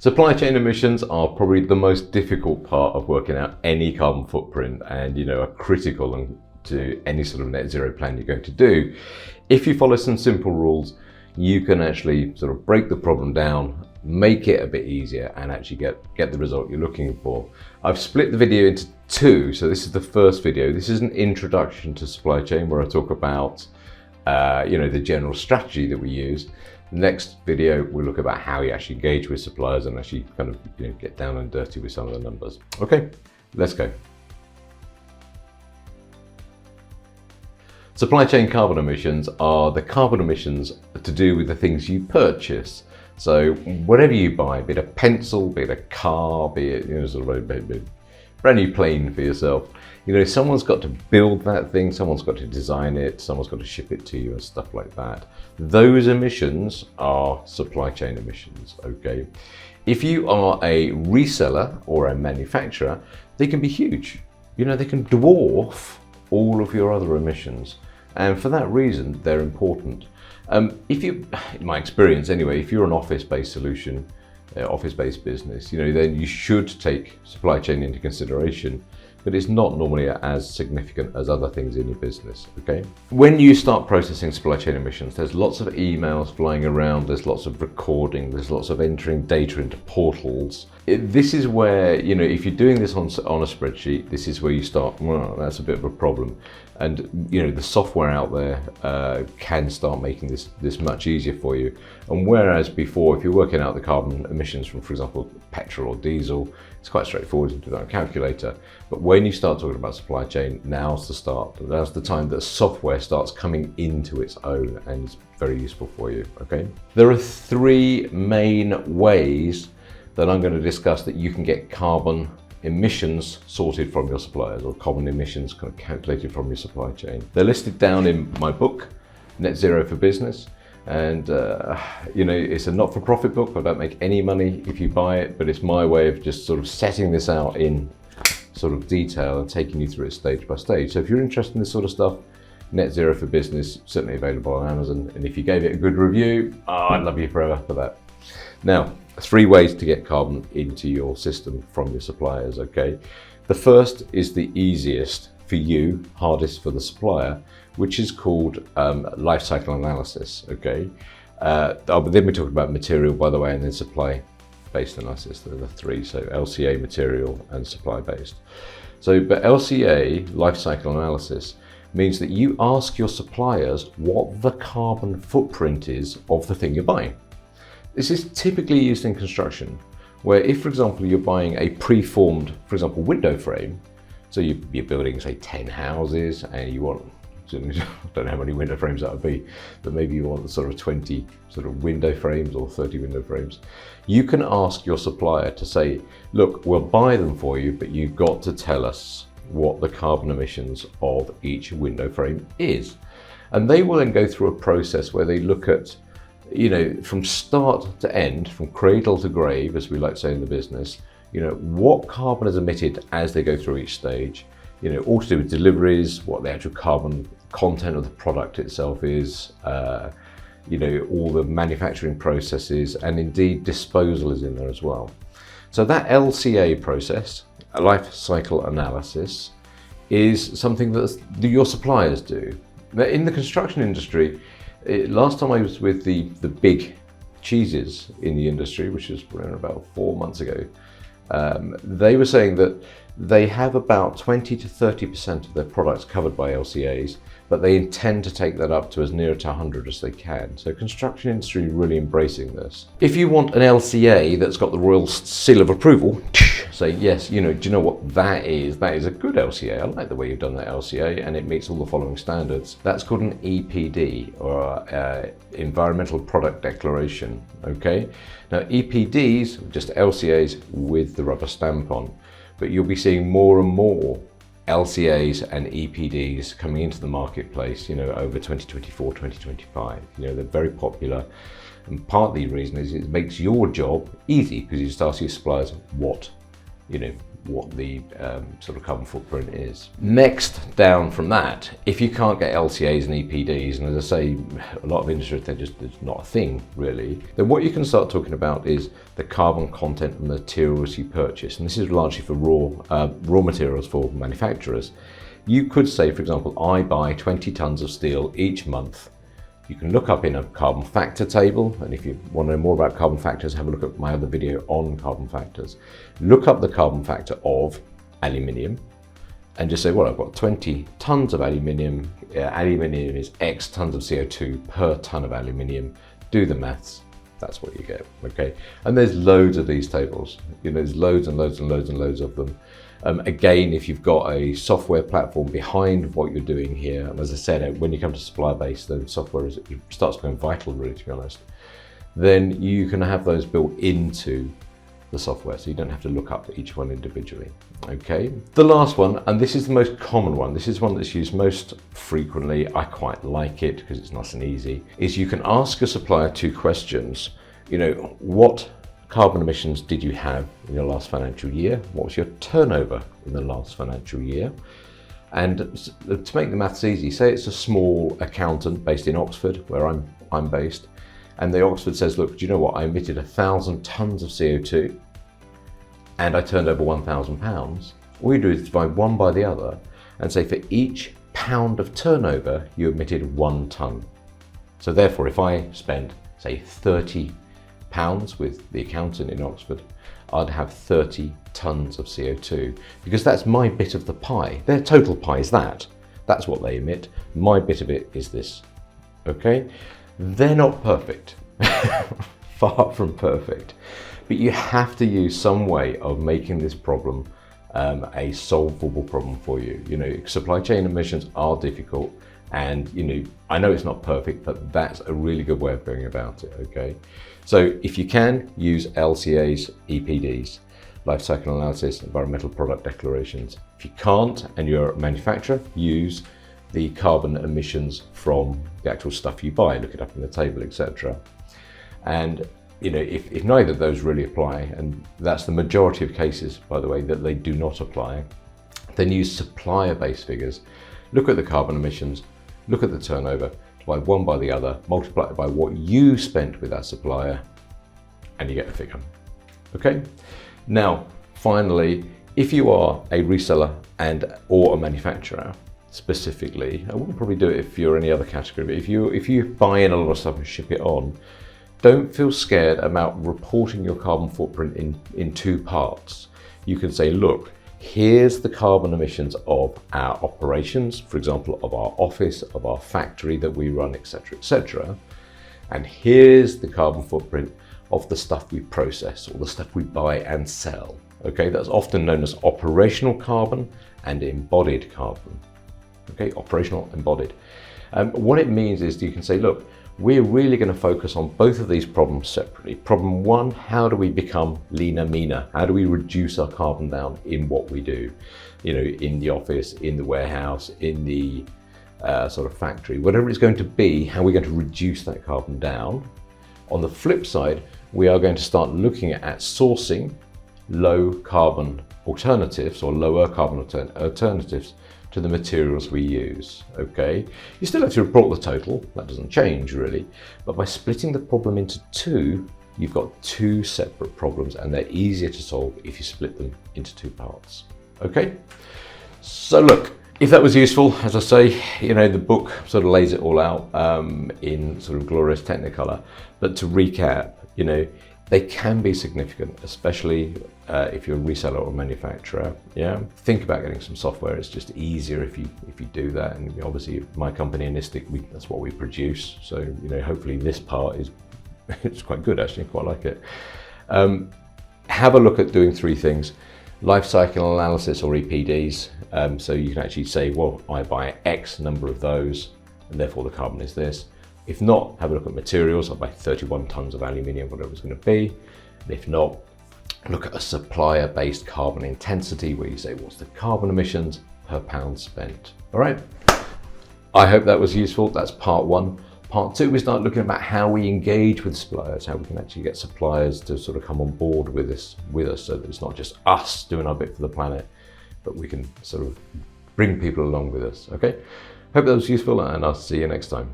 Supply chain emissions are probably the most difficult part of working out any carbon footprint, and are critical to any sort of net zero plan you're going to do. If you follow some simple rules, you can actually sort of break the problem down, make it a bit easier, and actually get the result you're looking for. I've split the video into two. So this is the first video. This is an introduction to supply chain where I talk about the general strategy that we use. Next video, we'll look about how you actually engage with suppliers and actually kind of get down and dirty with some of the numbers. Okay, let's go. Supply chain carbon emissions are the carbon emissions to do with the things you purchase. So whatever you buy, be it a pencil, be it a car, be it sort of a brand new plane for yourself, someone's got to build that thing, someone's got to design it, someone's got to ship it to you and stuff like that. Those emissions are supply chain emissions, okay? If you are a reseller or a manufacturer, they can be huge. They can dwarf all of your other emissions. And for that reason, they're important. In my experience anyway, if you're an office-based solution, office-based business, then you should take supply chain into consideration, but it's not normally as significant as other things in your business, okay? When you start processing supply chain emissions, there's lots of emails flying around, there's lots of recording, there's lots of entering data into portals. This is where, if you're doing this on a spreadsheet, this is where you start, well, that's a bit of a problem. And, the software out there can start making this much easier for you. And whereas before, if you're working out the carbon emissions from, for example, petrol or diesel, it's quite straightforward to do that on a calculator. But when you start talking about supply chain, now's the start. Now's the time that software starts coming into its own, and it's very useful for you, okay? There are three main ways that I'm going to discuss that you can get carbon emissions sorted from your suppliers, or carbon emissions kind of calculated from your supply chain. They're listed down in my book, Net Zero for Business. And it's a not-for-profit book. I don't make any money if you buy it, but it's my way of just sort of setting this out in sort of detail and taking you through it stage by stage. So if you're interested in this sort of stuff, Net Zero for Business, certainly available on Amazon. And if you gave it a good review, I'd love you forever for that. Now, 3 ways to get carbon into your system from your suppliers, okay? The first is the easiest for you, hardest for the supplier, which is called life cycle analysis, okay? Then we talk about material, by the way, and then supply-based analysis. There are the 3, so LCA, material, and supply-based. But LCA, life cycle analysis, means that you ask your suppliers what the carbon footprint is of the thing you're buying. This is typically used in construction, where if, for example, you're buying a preformed, for example, window frame, so you're building, say, 10 houses, and you want, I don't know how many window frames that would be, but maybe you want sort of 20 sort of window frames or 30 window frames. You can ask your supplier to say, look, we'll buy them for you, but you've got to tell us what the carbon emissions of each window frame is. And they will then go through a process where they look at, from start to end, from cradle to grave, as we like to say in the business, what carbon is emitted as they go through each stage, all to do with deliveries, what the actual carbon content of the product itself is, all the manufacturing processes, and indeed disposal is in there as well. So that LCA process, a life cycle analysis, is something that your suppliers do. Now, in the construction industry, last time I was with the big cheeses in the industry, which was around about 4 months ago, they were saying that they have about 20 to 30% of their products covered by LCAs, but they intend to take that up to as near to 100 as they can. So construction industry really embracing this. If you want an LCA that's got the royal seal of approval, say yes, do you know what that is? That is a good LCA. I like the way you've done that LCA, and it meets all the following standards. That's called an EPD, or Environmental Product Declaration, okay? Now EPDs, just LCAs with the rubber stamp on, but you'll be seeing more and more LCAs and EPDs coming into the marketplace, over 2024, 2025. They're very popular. And part of the reason is it makes your job easy, because you just ask your suppliers what what the sort of carbon footprint is. Next down from that, if you can't get LCAs and EPDs, and as I say, a lot of industries, it's not a thing really, then what you can start talking about is the carbon content of materials you purchase. And this is largely for raw materials for manufacturers. You could say, for example, I buy 20 tons of steel each month. You can look up in a carbon factor table, and if you want to know more about carbon factors, have a look at my other video on carbon factors. Look up the carbon factor of aluminium and just say, well, I've got 20 tons of aluminium. Aluminium is X tons of CO2 per ton of aluminium. Do the maths. That's what you get, okay? And there's loads of these tables. There's loads and loads and loads and loads of them. Again, if you've got a software platform behind what you're doing here, and as I said, when you come to supplier base, the software starts becoming vital, really, to be honest, then you can have those built into the software, so you don't have to look up each one individually, okay? The last one, and this is the most common one, this is one that's used most frequently, I quite like it because it's nice and easy, is you can ask a supplier 2 questions. What carbon emissions did you have in your last financial year? What was your turnover in the last financial year? And to make the maths easy, say it's a small accountant based in Oxford, where I'm based, and the Oxford says, look, do you know what? I emitted 1,000 tons of CO2 and I turned over £1,000. All you do is divide one by the other and say for each pound of turnover, you emitted 1 ton. So therefore, if I spend, say, £30 with the accountant in Oxford, I'd have 30 tons of CO2 because that's my bit of the pie. Their total pie is that. That's what they emit. My bit of it is this, okay? They're not perfect, far from perfect, but you have to use some way of making this problem a solvable problem for you. Supply chain emissions are difficult, and I know it's not perfect, but that's a really good way of going about it, okay? So if you can, use LCAs, EPDs, life cycle analysis, environmental product declarations. If you can't, and you're a manufacturer, use the carbon emissions from the actual stuff you buy, look it up in the table, etc. And if neither of those really apply, and that's the majority of cases, by the way, that they do not apply, then use supplier-based figures. Look at the carbon emissions, look at the turnover, divide one by the other, multiply it by what you spent with that supplier, and you get a figure. Okay? Now, finally, if you are a reseller or a manufacturer, specifically, I wouldn't probably do it if you're any other category, but if you buy in a lot of stuff and ship it on, don't feel scared about reporting your carbon footprint in 2 parts. You can say, look, here's the carbon emissions of our operations, for example, of our office, of our factory that we run, etc., etc. And here's the carbon footprint of the stuff we process or the stuff we buy and sell. Okay, that's often known as operational carbon and embodied carbon. Okay, operational, embodied. What it means is you can say, look, we're really going to focus on both of these problems separately. Problem 1, how do we become leaner, meaner? How do we reduce our carbon down in what we do? In the office, in the warehouse, in the sort of factory, whatever it's going to be, how are we going to reduce that carbon down? On the flip side, we are going to start looking at sourcing low carbon alternatives or lower carbon alternatives to the materials we use, okay? You still have to report the total, that doesn't change really, but by splitting the problem into 2, you've got 2 separate problems and they're easier to solve if you split them into 2 parts, okay? So look, if that was useful, as I say, the book sort of lays it all out in sort of glorious technicolor, but to recap, they can be significant, especially if you're a reseller or manufacturer. Yeah, think about getting some software. It's just easier if you do that. And obviously, my company Anistic, that's what we produce. So hopefully this part is it's quite good actually. I quite like it. Have a look at doing 3 things: life cycle analysis or EPDs. So you can actually say, well, I buy X number of those, and therefore the carbon is this. If not, have a look at materials. I'll buy 31 tons of aluminium, whatever it's going to be. And if not, look at a supplier-based carbon intensity where you say, what's the carbon emissions per pound spent? All right. I hope that was useful. That's part 1. Part 2, we start looking about how we engage with suppliers, how we can actually get suppliers to sort of come on board with us, so that it's not just us doing our bit for the planet, but we can sort of bring people along with us. Okay, hope that was useful, and I'll see you next time.